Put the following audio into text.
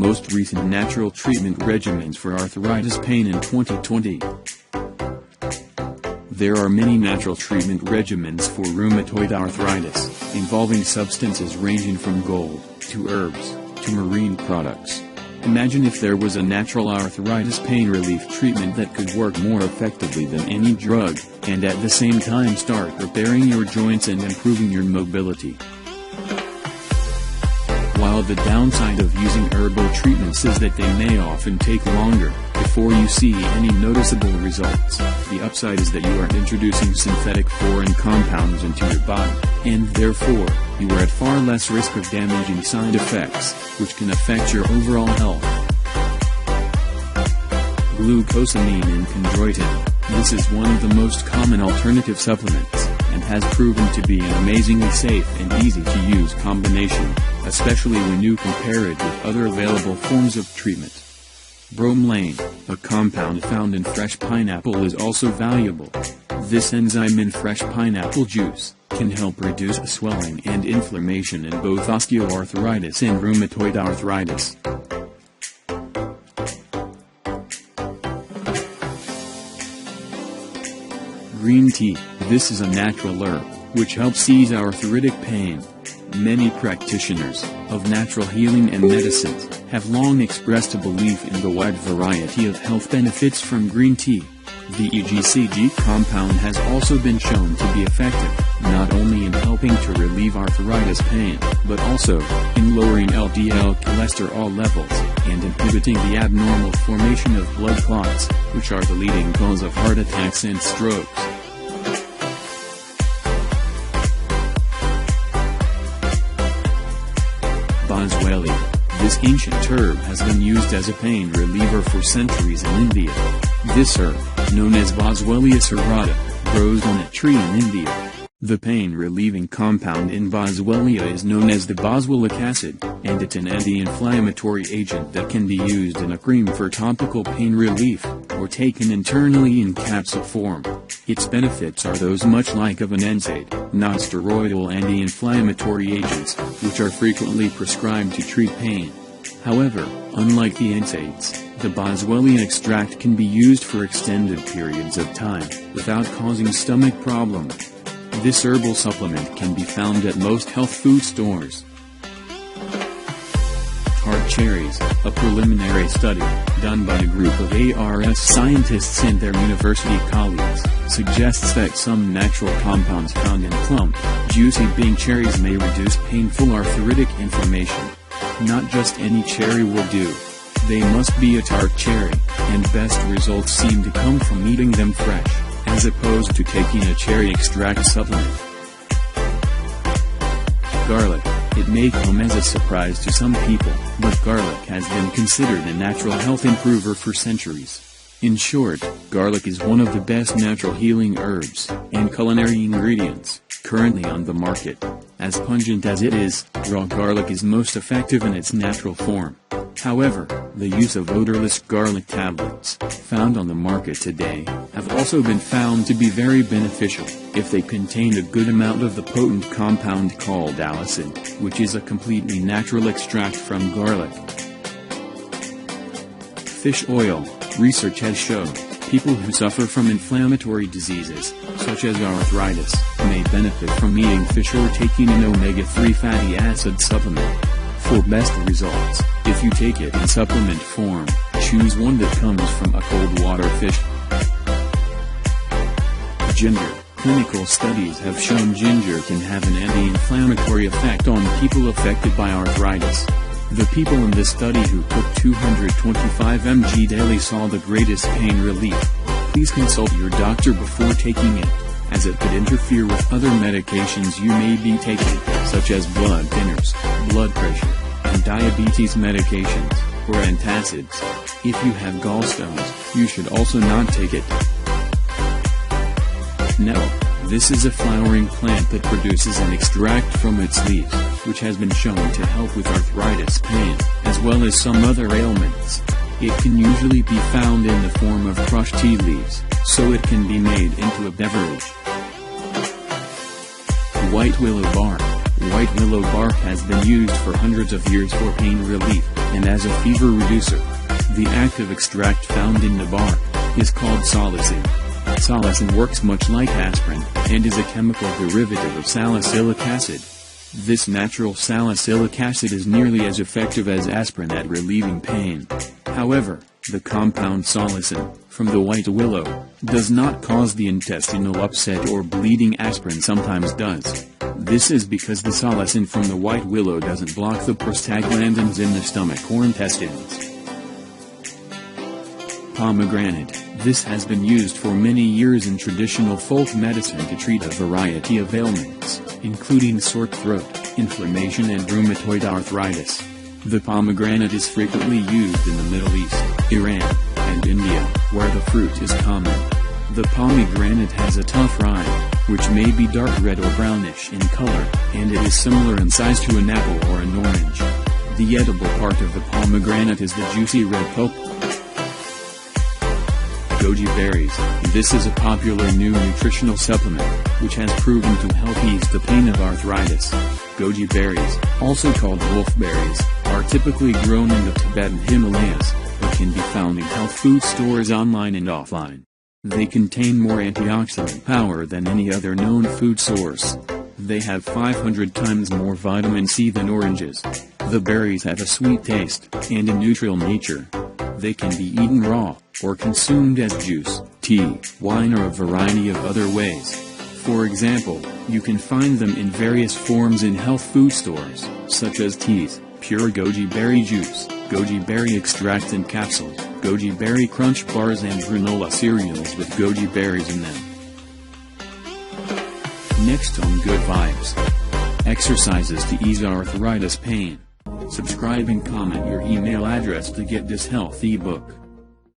most recent natural treatment regimens for arthritis pain in 2020. There are many natural treatment regimens for rheumatoid arthritis, involving substances ranging from gold, to herbs, to marine products. Imagine if there was a natural arthritis pain relief treatment that could work more effectively than any drug, and at the same time start repairing your joints and improving your mobility. While the downside of using herbal treatments is that they may often take longer before you see any noticeable results, the upside is that you are introducing synthetic foreign compounds into your body, and therefore, you are at far less risk of damaging side effects, which can affect your overall health. Glucosamine and chondroitin. This is one of the most common alternative supplements, and has proven to be an amazingly safe and easy to use combination, especially when you compare it with other available forms of treatment. Bromelain, a compound found in fresh pineapple, is also valuable. This enzyme in fresh pineapple juice can help reduce swelling and inflammation in both osteoarthritis and rheumatoid arthritis. Green tea. This is a natural herb, which helps ease arthritic pain. Many practitioners of natural healing and medicines have long expressed a belief in the wide variety of health benefits from green tea. The EGCG compound has also been shown to be effective, not only in helping to relieve arthritis pain, but also in lowering LDL cholesterol levels, and inhibiting the abnormal formation of blood clots, which are the leading cause of heart attacks and strokes. Boswellia. This ancient herb has been used as a pain reliever for centuries in India. This herb, known as Boswellia serrata, grows on a tree in India. The pain-relieving compound in Boswellia is known as the boswellic acid, and it's an anti-inflammatory agent that can be used in a cream for topical pain relief, or taken internally in capsule form. Its benefits are those much like of an NSAID, non-steroidal anti-inflammatory agents, which are frequently prescribed to treat pain. However, unlike the NSAIDs, the Boswellia extract can be used for extended periods of time, without causing stomach problems. This herbal supplement can be found at most health food stores. Tart cherries. A preliminary study, done by a group of ARS scientists and their university colleagues, suggests that some natural compounds found in plump, juicy Bing cherries may reduce painful arthritic inflammation. Not just any cherry will do. They must be a tart cherry, and best results seem to come from eating them fresh, as opposed to taking a cherry extract supplement. Garlic. It may come as a surprise to some people, but garlic has been considered a natural health improver for centuries. In short, garlic is one of the best natural healing herbs and culinary ingredients currently on the market. As pungent as it is, raw garlic is most effective in its natural form. However, the use of odorless garlic tablets, found on the market today, have also been found to be very beneficial, if they contain a good amount of the potent compound called allicin, which is a completely natural extract from garlic. Fish oil. Research has shown, people who suffer from inflammatory diseases, such as arthritis, may benefit from eating fish or taking an omega-3 fatty acid supplement. For best results, if you take it in supplement form, choose one that comes from a cold water fish. Ginger. Clinical studies have shown ginger can have an anti-inflammatory effect on people affected by arthritis. The people in this study who took 225 mg daily saw the greatest pain relief. Please consult your doctor before taking it, as it could interfere with other medications you may be taking, such as blood thinners, blood pressure, and diabetes medications, or antacids. If you have gallstones, you should also not take it. Nettle. This is a flowering plant that produces an extract from its leaves, which has been shown to help with arthritis pain, as well as some other ailments. It can usually be found in the form of crushed tea leaves, so it can be made into a beverage. White willow bark. White willow bark has been used for hundreds of years for pain relief, and as a fever reducer. The active extract found in the bark is called salicin. Salicin works much like aspirin, and is a chemical derivative of salicylic acid. This natural salicylic acid is nearly as effective as aspirin at relieving pain. However, the compound salicin, from the white willow, does not cause the intestinal upset or bleeding aspirin sometimes does. This is because the salicin from the white willow doesn't block the prostaglandins in the stomach or intestines. Pomegranate. This has been used for many years in traditional folk medicine to treat a variety of ailments, including sore throat, inflammation and rheumatoid arthritis. The pomegranate is frequently used in the Middle East, Iran, and India, where the fruit is common. The pomegranate has a tough rind, which may be dark red or brownish in color, and it is similar in size to an apple or an orange. The edible part of the pomegranate is the juicy red pulp. Goji berries. This is a popular new nutritional supplement, which has proven to help ease the pain of arthritis. Goji berries, also called wolfberries, are typically grown in the Tibetan Himalayas, but can be found in health food stores online and offline. They contain more antioxidant power than any other known food source. They have 500 times more vitamin C than oranges. The berries have a sweet taste, and a neutral nature. They can be eaten raw, or consumed as juice, tea, wine or a variety of other ways. For example, you can find them in various forms in health food stores, such as teas, pure goji berry juice, goji berry extract and capsules, goji berry crunch bars and granola cereals with goji berries in them. Next on Good Vibes. Exercises to ease arthritis pain. Subscribe and comment your email address to get this health ebook.